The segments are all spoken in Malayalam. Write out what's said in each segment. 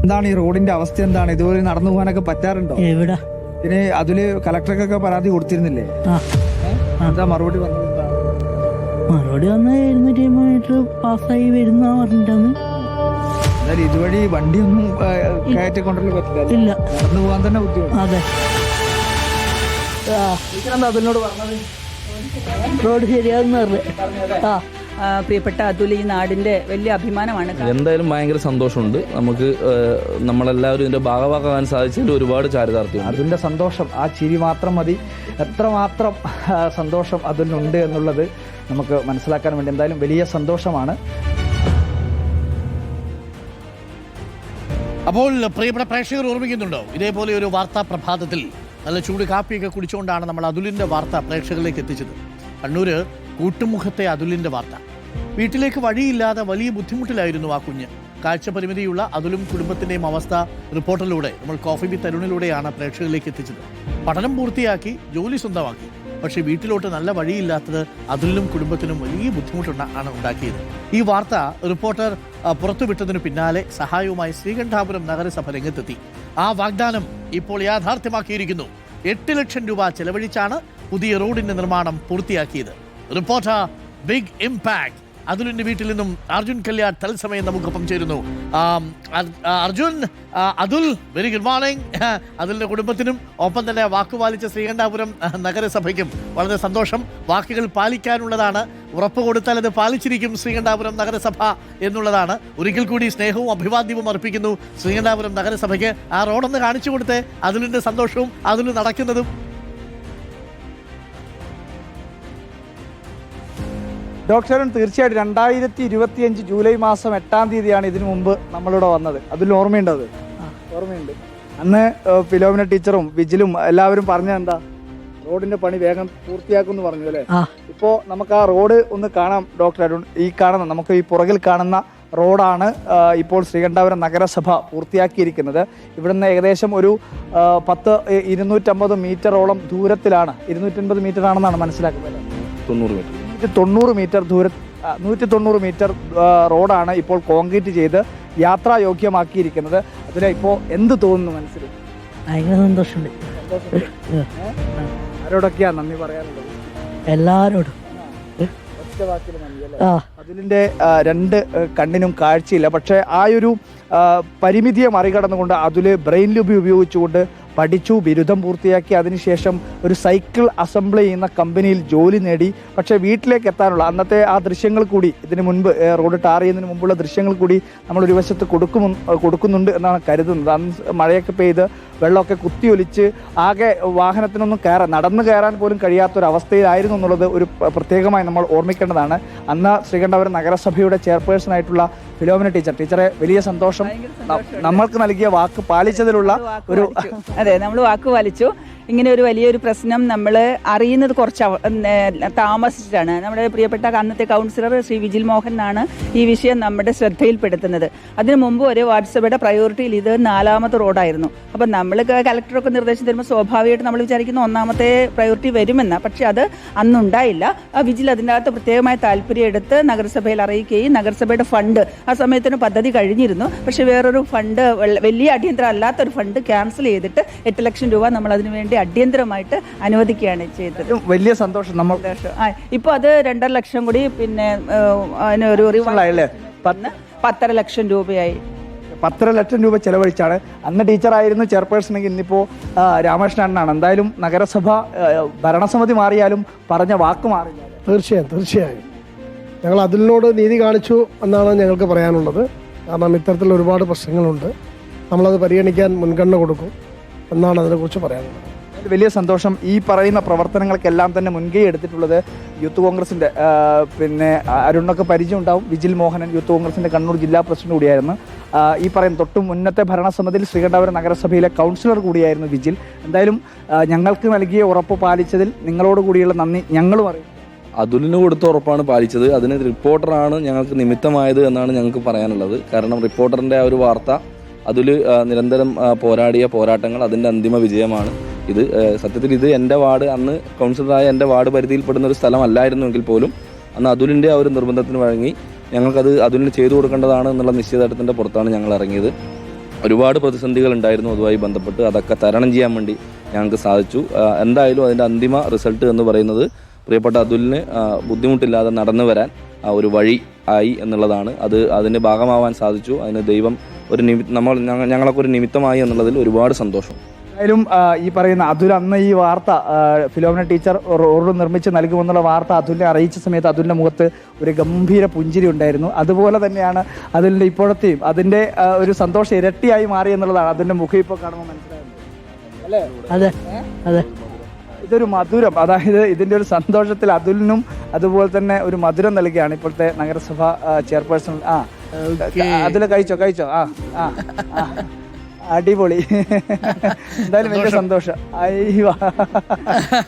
എന്താണ് ഈ റോഡിന്റെ അവസ്ഥ? എന്താണ് ഇതുപോലെ നടന്നു പോകാനൊക്കെ പറ്റാറുണ്ടോ? എവിടെ പിന്നെ അതില് കളക്ടർക്കൊക്കെ പരാതി കൊടുത്തിരുന്നില്ലേ? എന്താ മറുപടി വന്നത്? മറുപടി വന്ന് 750 മീറ്റർ പാസ്സായി വരുന്ന പറഞ്ഞിട്ടാണ്. എന്നാലും ഇതുവഴി വണ്ടിയൊന്നും കയറ്റിക്കൊണ്ടല്ലേ പറ്റില്ല, ഇല്ല, നടന്നു പോകാൻ തന്നെ ബുദ്ധിമുട്ട്. അതെ. എന്താ അതിനോട് പറഞ്ഞത്? റോഡ് ശരിയാന്ന് പറഞ്ഞു. പ്രിയപ്പെട്ട അതുൽ ഈ നാടിന്റെ വലിയ അഭിമാനമാണ്. എന്തായാലും ഭയങ്കര സന്തോഷമുണ്ട്. നമുക്ക് നമ്മളെല്ലാവരും ഇതിന്റെ ഭാഗമാക്കാൻ സാധിച്ചതിൽ ഒരുപാട് ചാരിതാർത്ഥ്യമുണ്ട്. അതിൻ്റെ സന്തോഷം, ആ ചിരി മാത്രം മതി. എത്രമാത്രം സന്തോഷം അതിനുണ്ട് എന്നുള്ളത് നമുക്ക് മനസ്സിലാക്കാൻ വേണ്ടി എന്തായാലും വലിയ സന്തോഷമാണ്. അപ്പോൾ പ്രിയപ്പെട്ട പ്രേക്ഷകർ ഓർമ്മിക്കുന്നുണ്ടോ, ഇതേപോലെ ഒരു വാർത്താ പ്രഭാതത്തിൽ നല്ല ചൂട് കാപ്പിയൊക്കെ കുടിച്ചുകൊണ്ടാണ് നമ്മൾ അതുലിൻ്റെ വാർത്ത പ്രേക്ഷകരിലേക്ക് എത്തിച്ചത്. കണ്ണൂർ കൂട്ടുമുഖത്തെ അതുലിൻ്റെ വാർത്ത. വീട്ടിലേക്ക് വഴിയില്ലാതെ വലിയ ബുദ്ധിമുട്ടിലായിരുന്നു ആ കുഞ്ഞ്. കാഴ്ചപരിമിതിയുള്ള അതുലും കുടുംബത്തിൻ്റെയും അവസ്ഥ റിപ്പോർട്ടിലൂടെ നമ്മൾ കോഫി വിത്ത് തരുണിലൂടെയാണ് പ്രേക്ഷകരിലേക്ക് എത്തിച്ചത്. പഠനം പൂർത്തിയാക്കി ജോലി സ്വന്തമാക്കി. പക്ഷേ വീട്ടിലോട്ട് നല്ല വഴിയില്ലാത്തത് അതുലിനും കുടുംബത്തിനും വലിയ ബുദ്ധിമുട്ടാണ് ഉണ്ടാക്കിയത്. ഈ വാർത്ത റിപ്പോർട്ടർ പുറത്തുവിട്ടതിനു പിന്നാലെ സഹായവുമായി ശ്രീകണ്ഠാപുരം നഗരസഭ രംഗത്തെത്തി. ആ വാഗ്ദാനം ഇപ്പോൾ യാഥാർത്ഥ്യമാക്കിയിരിക്കുന്നു. 8 ലക്ഷം രൂപ ചെലവഴിച്ചാണ് പുതിയ റോഡിന്റെ നിർമ്മാണം പൂർത്തിയാക്കിയത്. റിപ്പോർട്ടർ ബിഗ് ഇംപാക്ട് അതുലിന്റെ വീട്ടിൽ നിന്നും അർജുൻ കല്യാൺ തത്സമയം നമുക്കൊപ്പം ചേരുന്നു. Arjun, Athul, very good morning. അതുലിന്റെ കുടുംബത്തിനും ഒപ്പം തന്നെ വാക്കുപാലിച്ച ശ്രീകണ്ഠാപുരം നഗരസഭയ്ക്കും വളരെ സന്തോഷം. വാക്കുകൾ പാലിക്കാനുള്ളതാണ്, ഉറപ്പ് കൊടുത്താൽ അത് പാലിച്ചിരിക്കും ശ്രീകണ്ഠാപുരം നഗരസഭ എന്നുള്ളതാണ്. ഒരിക്കൽ കൂടി സ്നേഹവും അഭിവാദ്യവും അർപ്പിക്കുന്നു ശ്രീകണ്ഠാപുരം നഗരസഭയ്ക്ക്. ആ റോഡൊന്ന് കാണിച്ചു കൊടുത്തേ, അതുലിന്റെ സന്തോഷവും അതിൽ നടക്കുന്നതും. ഡോക്ടർ തീർച്ചയായിട്ടും 2025 ജൂലൈ മാസം 8-ാം തീയതിയാണ് ഇതിനു മുമ്പ് നമ്മളിവിടെ വന്നത്. അതിൽ ഓർമ്മയുണ്ടത്? ഓർമ്മയുണ്ട്. അന്ന് ഫിലോമിന ടീച്ചറും വിജിലും എല്ലാവരും പറഞ്ഞത് എന്താ, റോഡിന്റെ പണി വേഗം പൂർത്തിയാക്കുമെന്ന് പറഞ്ഞു അല്ലേ? ഇപ്പോ നമുക്ക് ആ റോഡ് ഒന്ന് കാണാം ഡോക്ടർ അരുൺ. ഈ കാണുന്ന, നമുക്ക് ഈ പുറകിൽ കാണുന്ന റോഡാണ് ഇപ്പോൾ ശ്രീകണ്ഠാപുരം നഗരസഭ പൂർത്തിയാക്കിയിരിക്കുന്നത്. ഇവിടുന്ന് ഏകദേശം ഒരു 250 മീറ്ററോളം ദൂരത്തിലാണ്. 250 മീറ്റർ ആണെന്നാണ് മനസ്സിലാക്കുന്നത്. 190 മീറ്റർ ദൂരം, 190 മീറ്റർ റോഡാണ് ഇപ്പോൾ കോൺക്രീറ്റ് ചെയ്ത് യാത്രായോഗ്യമാക്കിയിരിക്കുന്നത്. അതിന് ഇപ്പോൾ എന്ത് തോന്നുന്നു മനസ്സിൽ? ഭയങ്കര സന്തോഷമുണ്ട്. ആരോടൊക്കെയാ നന്ദി പറയാനുള്ളത്? എല്ലാരോടും. ഒറ്റ വാക്കിൽ നന്ദി അല്ലേ? അതിലിൻ്റെ 2 കണ്ണിനും കാഴ്ചയില്ല. പക്ഷേ ആ ഒരു പരിമിതിയെ മറികടന്നുകൊണ്ട് അതിൽ ബ്രെയിൻ ലിപി ഉപയോഗിച്ചുകൊണ്ട് പഠിച്ചു, ബിരുദം പൂർത്തിയാക്കി. അതിനുശേഷം ഒരു സൈക്കിൾ അസംബിൾ ചെയ്യുന്ന കമ്പനിയിൽ ജോലി നേടി. പക്ഷേ വീട്ടിലേക്ക് എത്താനുള്ള അന്നത്തെ ആ ദൃശ്യങ്ങൾ കൂടി, ഇതിന് മുൻപ് റോഡ് ടാർ ചെയ്യുന്നതിന് മുമ്പുള്ള ദൃശ്യങ്ങൾ കൂടി നമ്മളൊരു വശത്ത് കൊടുക്കുന്നുണ്ട് എന്നാണ് കരുതുന്നത്. അന്ന് മഴയൊക്കെ പെയ്ത് വെള്ളമൊക്കെ കുത്തിയൊലിച്ച് ആകെ വാഹനത്തിനൊന്നും നടന്നു കയറാൻ പോലും കഴിയാത്തൊരവസ്ഥയിലായിരുന്നു എന്നുള്ളത് ഒരു പ്രത്യേകമായി നമ്മൾ ഓർമ്മിക്കേണ്ടതാണ്. അന്ന് ശ്രീകണ്ഠാപുരം നഗരസഭയുടെ ചെയർപേഴ്സണായിട്ടുള്ള ഫിലോമിന ടീച്ചറെ വലിയ സന്തോഷം. നമ്മൾക്ക് നൽകിയ വാക്ക് പാലിച്ചതിലുള്ള ഒരു അതെ, നമ്മൾ വാക്ക് പാലിച്ചു. ഇങ്ങനെ ഒരു വലിയൊരു പ്രശ്നം നമ്മൾ അറിയുന്നത് കുറച്ച് താമസിച്ചിട്ടാണ്. നമ്മുടെ പ്രിയപ്പെട്ട അന്നത്തെ കൗൺസിലർ ശ്രീ വിജിൽ മോഹനാണ് ഈ വിഷയം നമ്മുടെ ശ്രദ്ധയിൽപ്പെടുത്തുന്നത്. അതിനു മുമ്പ് ഒരു വാർഡ്സഭയുടെ പ്രയോറിറ്റിയിൽ ഇത് 4ാമത്തെ റോഡായിരുന്നു. അപ്പം നമ്മൾ കലക്ടറൊക്കെ നിർദ്ദേശം തരുമ്പോൾ സ്വാഭാവികമായിട്ട് നമ്മൾ വിചാരിക്കുന്ന 1ാമത്തെ പ്രയോറിറ്റി വരുമെന്ന്. പക്ഷെ അത് അന്നുണ്ടായില്ല. ആ വിജിൽ അതിൻ്റെ അകത്ത് പ്രത്യേകമായ താല്പര്യം എടുത്ത് നഗരസഭയിൽ അറിയിക്കുകയും നഗരസഭയുടെ ഫണ്ട് ആ സമയത്തിന് പദ്ധതി കഴിഞ്ഞിരുന്നു. പക്ഷെ വേറൊരു ഫണ്ട്, വലിയ അടിയന്തരം അല്ലാത്തൊരു ഫണ്ട് ക്യാൻസൽ ചെയ്തിട്ട് 8 ലക്ഷം രൂപ നമ്മൾ അതിനു വേണ്ടി അടിയന്തരമായിട്ട് അനുവദിക്കുകയാണ് ചെയ്തത്. വലിയ സന്തോഷം. നമ്മൾ ഇപ്പോൾ അത് 2.5 ലക്ഷം കൂടി, പിന്നെ അതിനൊരു 10.5 ലക്ഷം രൂപയായി. 10.5 ലക്ഷം രൂപ ചെലവഴിച്ചാണ്. അന്ന് ടീച്ചറായിരുന്നു ചെയർപേഴ്സണെങ്കിൽ, ഇന്നിപ്പോൾ രാമകൃഷ്ണനാണ്. എന്തായാലും നഗരസഭ ഭരണസമിതി മാറിയാലും പറഞ്ഞ വാക്ക് മാറില്ല. തീർച്ചയായും ഞങ്ങൾ അതിനോട് നീതി കാണിച്ചു എന്നാണ് ഞങ്ങൾക്ക് പറയാനുള്ളത്. കാരണം ഇത്തരത്തിലുള്ള ഒരുപാട് പ്രശ്നങ്ങളുണ്ട്, നമ്മളത് പരിഗണിക്കാൻ മുൻഗണന കൊടുക്കും എന്നാണ് അതിനെക്കുറിച്ച് പറയാനുള്ളത്. വലിയ സന്തോഷം. ഈ പറയുന്ന പ്രവർത്തനങ്ങൾക്കെല്ലാം തന്നെ മുൻകൈ എടുത്തിട്ടുള്ളത് യൂത്ത് കോൺഗ്രസിൻ്റെ, പിന്നെ അരുണൊക്കെ പരിചയം ഉണ്ടാവും, വിജിൽ മോഹനൻ യൂത്ത് കോൺഗ്രസിൻ്റെ കണ്ണൂർ ജില്ലാ പ്രസിഡന്റ് കൂടിയായിരുന്നു. ഈ പറയുന്ന തൊട്ടും മുന്നത്തെ ഭരണസമിതിയിൽ ശ്രീകണ്ഠാപുരം നഗരസഭയിലെ കൗൺസിലർ കൂടിയായിരുന്നു വിജിൽ. എന്തായാലും ഞങ്ങൾക്ക് നൽകിയ ഉറപ്പ് പാലിച്ചതിൽ നിങ്ങളോട് കൂടിയുള്ള നന്ദി ഞങ്ങളും അറിയും. അതുലിന് കൊടുത്ത ഉറപ്പാണ് പാലിച്ചത്. അതിന് റിപ്പോർട്ടറാണ് ഞങ്ങൾക്ക് നിമിത്തമായത് എന്നാണ് ഞങ്ങൾക്ക് പറയാനുള്ളത്. കാരണം റിപ്പോർട്ടറിൻ്റെ ആ ഒരു വാർത്ത, അതിൽ നിരന്തരം പോരാടിയ പോരാട്ടങ്ങൾ അതിൻ്റെ അന്തിമ വിജയമാണ് ഇത്. സത്യത്തിൽ ഇത് എൻ്റെ വാർഡ്, അന്ന് കൗൺസിലറായ എൻ്റെ വാർഡ് പരിധിയിൽപ്പെടുന്ന ഒരു സ്ഥലമല്ലായിരുന്നുവെങ്കിൽ പോലും അന്ന് അതുലിൻ്റെ ആ ഒരു നിർബന്ധത്തിന് വഴങ്ങി ഞങ്ങൾക്കത് അതുലിന് ചെയ്തു കൊടുക്കേണ്ടതാണ് എന്നുള്ള നിശ്ചയദാർഢ്യത്തിൻ്റെ പുറത്താണ് ഞങ്ങൾ ഇറങ്ങിയത്. ഒരുപാട് പ്രതിസന്ധികൾ ഉണ്ടായിരുന്നു അതുമായി ബന്ധപ്പെട്ട്. അതൊക്കെ തരണം ചെയ്യാൻ വേണ്ടി ഞങ്ങൾക്ക് സാധിച്ചു. എന്തായാലും അതിൻ്റെ അന്തിമ റിസൾട്ട് എന്ന് പറയുന്നത് പ്രിയപ്പെട്ട അതുലിന് ബുദ്ധിമുട്ടില്ലാതെ നടന്നു വരാൻ ഒരു വഴി ആയി എന്നുള്ളതാണ്. അതിന് ഭാഗമാവാൻ സാധിച്ചു. അതിന് ദൈവം ഒരു ഞങ്ങളൊക്കെ ഒരു നിമിത്തമായി എന്നുള്ളതിൽ ഒരുപാട് സന്തോഷം. എന്തായാലും ഈ പറയുന്ന അതുൽ അന്ന് ഈ വാർത്ത ഫിലോമിന ടീച്ചർ റോഡ് നിർമ്മിച്ച് നൽകുമെന്നുള്ള വാർത്ത അതുലിനെ അറിയിച്ച സമയത്ത് അതുലിൻ്റെ മുഖത്ത് ഒരു ഗംഭീര പുഞ്ചിരി ഉണ്ടായിരുന്നു. അതുപോലെ തന്നെയാണ് അതുലിൻ്റെ ഇപ്പോഴത്തെയും അതിൻ്റെ ഒരു സന്തോഷം ഇരട്ടിയായി മാറി എന്നുള്ളതാണ് അതിൻ്റെ മുഖം ഇപ്പോൾ കാണുമ്പോൾ മനസ്സിലാകുന്നത് അല്ലേ? അതെ അതെ. ഇതൊരു മധുരം, അതായത് ഇതിൻ്റെ ഒരു സന്തോഷത്തിൽ അതുലിനും അതുപോലെ തന്നെ ഒരു മധുരം നൽകുകയാണ് ഇപ്പോഴത്തെ നഗരസഭ ചെയർപേഴ്സൺ. അതിൽ കഴിച്ചോ അടിപൊളി. എന്തായാലും വലിയ സന്തോഷം. അയ്യോ,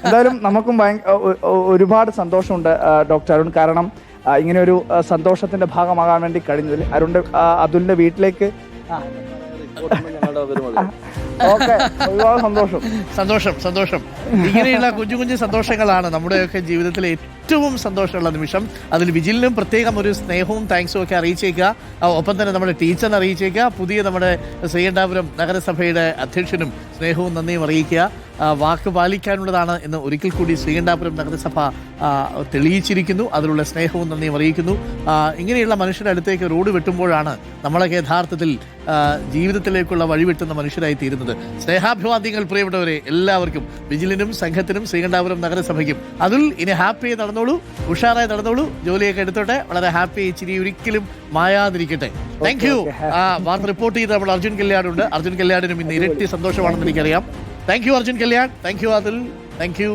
എന്തായാലും നമുക്കും ഒരുപാട് സന്തോഷമുണ്ട് ഡോക്ടർ അരുൺ. കാരണം ഇങ്ങനെ ഒരു സന്തോഷത്തിന്റെ ഭാഗമാകാൻ വേണ്ടി കഴിഞ്ഞതിൽ അതുലിന്റെ വീട്ടിലേക്ക് ഓക്കെ, ഒരുപാട് സന്തോഷം. ഇങ്ങനെയുള്ള കുഞ്ഞു കുഞ്ഞു സന്തോഷങ്ങളാണ് നമ്മുടെയൊക്കെ ജീവിതത്തിലെ ഏറ്റവും സന്തോഷമുള്ള നിമിഷം. അതിൽ വിജിലിനും പ്രത്യേകം ഒരു സ്നേഹവും താങ്ക്സും ഒക്കെ അറിയിച്ചേക്കുക. ഒപ്പം തന്നെ നമ്മുടെ ടീച്ചറിനെ അറിയിച്ചേക്കുക. പുതിയ നമ്മുടെ ശ്രീകണ്ഠാപുരം നഗരസഭയുടെ അധ്യക്ഷനും സ്നേഹവും നന്ദിയും അറിയിക്കുക. വാക്ക് പാലിക്കാനുള്ളതാണ് എന്ന് ഒരിക്കൽ കൂടി ശ്രീകണ്ഠാപുരം നഗരസഭ തെളിയിച്ചിരിക്കുന്നു. അതിലുള്ള സ്നേഹവും നന്ദിയും അറിയിക്കുന്നു. ഇങ്ങനെയുള്ള മനുഷ്യരുടെ അടുത്തേക്ക് റോഡ് വെട്ടുമ്പോഴാണ് നമ്മളൊക്കെ യഥാർത്ഥത്തിൽ ജീവിതത്തിലേക്കുള്ള വഴിവെട്ടുന്ന മനുഷ്യരായി തീരുന്നത്. സ്നേഹാഭിവാദ്യങ്ങൾ പ്രിയപ്പെട്ടവരെ എല്ലാവർക്കും, വിജിലിനും സംഘത്തിനും ശ്രീകണ്ഠാപുരം നഗരസഭയ്ക്കും. അതിൽ ഇനി ഹാപ്പി നടന്നോളൂ, ഉഷാറായി നടന്നോളൂ, ജോലിയൊക്കെ എടുത്തോട്ടെ, വളരെ ഹാപ്പി, ചിരി ഒരിക്കലും മായാതിരിക്കട്ടെ. Thank you. വാർത്ത റിപ്പോർട്ട് ചെയ്ത് നമ്മൾ അർജുൻ കല്യാണുണ്ട്. അർജുൻ കല്യാണിനും ഇന്ന് ഇരട്ടി സന്തോഷമാണെന്ന് എനിക്കറിയാം. Thank you Arjun Kalyan, thank you Atul, thank U.